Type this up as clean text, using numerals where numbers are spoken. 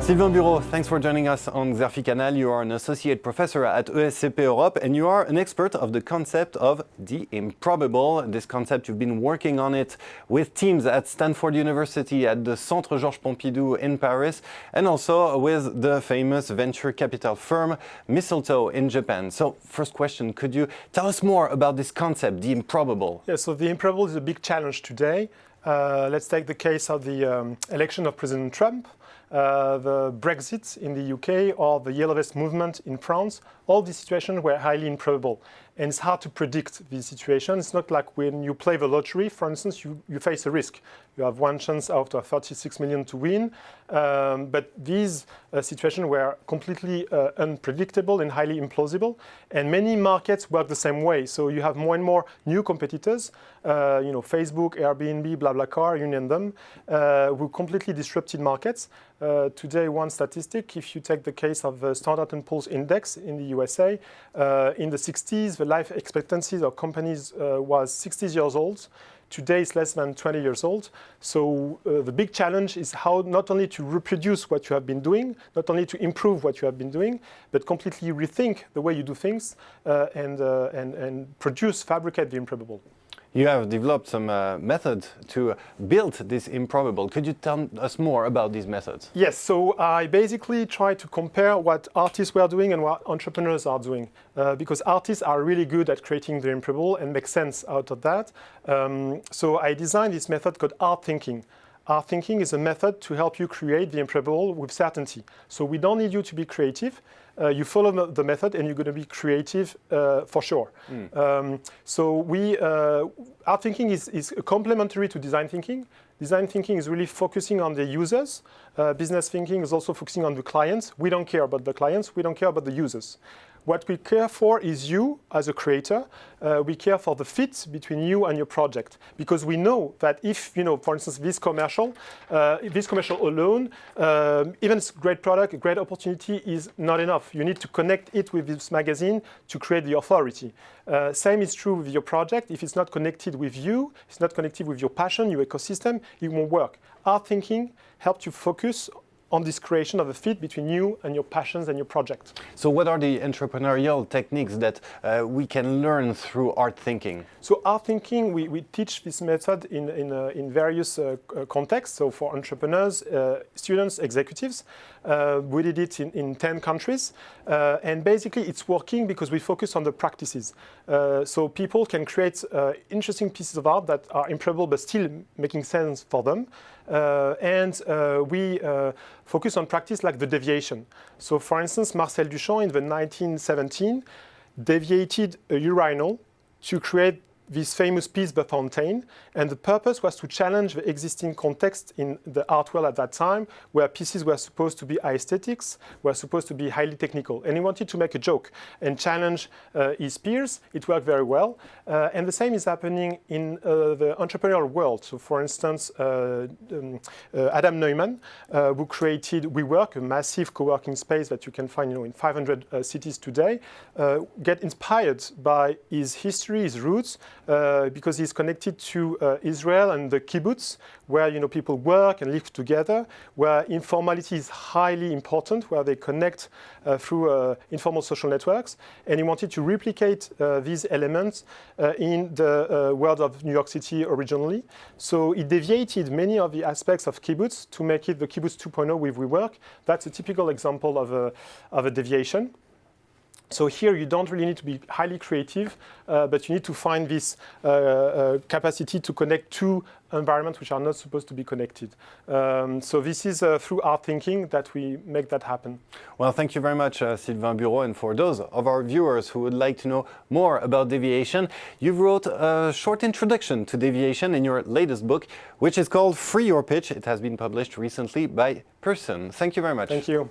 Sylvain Bureau, thanks for joining us on Xerfi Canal. You are an associate professor at ESCP Europe and you are an expert of the concept of the improbable. This concept, you've been working on it with teams at Stanford University, at the Centre Georges Pompidou in Paris, and also with the famous venture capital firm Mistletoe in Japan. So first question, could you tell us more about this concept, the improbable? Yeah, so the improbable is a big challenge today. Let's take the case of the election of President Trump. The Brexit in the UK or the Yellow Vest movement in France, all these situations were highly improbable. And it's hard to predict these situations. It's not like when you play the lottery, for instance, you face a risk. You have one chance out of 36 million to win. But these situations were completely unpredictable and highly implausible. And many markets work the same way. So you have more and more new competitors, Facebook, Airbnb, BlaBlaCar, you name them, who completely disrupted markets. Today, one statistic, if you take the case of the Standard & Poor's index in the USA, in the 60s, the life expectancy of companies was 60 years old. Today, it's less than 20 years old. So the big challenge is how not only to reproduce what you have been doing, not only to improve what you have been doing, but completely rethink the way you do things and fabricate the improbable. You have developed some methods to build this improbable. Could you tell us more about these methods? Yes, so I basically try to compare what artists were doing and what entrepreneurs are doing. Because artists are really good at creating the improbable and make sense out of that. So I designed this method called art thinking. Art thinking is a method to help you create the improbable with certainty. So we don't need you to be creative. You follow the method and you're going to be creative for sure. Art thinking is complementary to design thinking. Design thinking is really focusing on the users. Business thinking is also focusing on the clients. We don't care about the clients. We don't care about the users. What we care for is you as a creator. We care for the fit between you and your project. Because we know that if, for instance, this commercial alone, even a great product, a great opportunity is not enough. You need to connect it with this magazine to create the authority. Same is true with your project. If it's not connected with you, it's not connected with your passion, your ecosystem, it won't work. Art thinking helps you focus on this creation of a fit between you and your passions and your project. So what are the entrepreneurial techniques that we can learn through art thinking? So art thinking, we teach this method in various contexts. So for entrepreneurs, students, executives, we did it in 10 countries. And basically it's working because we focus on the practices. So people can create interesting pieces of art that are improbable but still making sense for them. We focus on practice like the deviation. So for instance, Marcel Duchamp in the 1917 deviated a urinal to create this famous piece, The Fountain, and the purpose was to challenge the existing context in the art world at that time, where pieces were supposed to be aesthetics, were supposed to be highly technical. And he wanted to make a joke and challenge his peers. It worked very well. And the same is happening in the entrepreneurial world. So for instance, Adam Neumann, who created WeWork, a massive co-working space that you can find in 500 cities today, get inspired by his history, his roots, because he's connected to Israel and the kibbutz, where people work and live together, where informality is highly important, where they connect through informal social networks. And he wanted to replicate these elements in the world of New York City originally. So he deviated many of the aspects of kibbutz to make it the kibbutz 2.0 with WeWork. That's a typical example of a deviation. So here you don't really need to be highly creative, but you need to find this capacity to connect two environments which are not supposed to be connected. So this is through art thinking that we make that happen. Well, thank you very much, Sylvain Bureau. And for those of our viewers who would like to know more about deviation, you've wrote a short introduction to deviation in your latest book, which is called Free Your Pitch. It has been published recently by Pearson. Thank you very much. Thank you.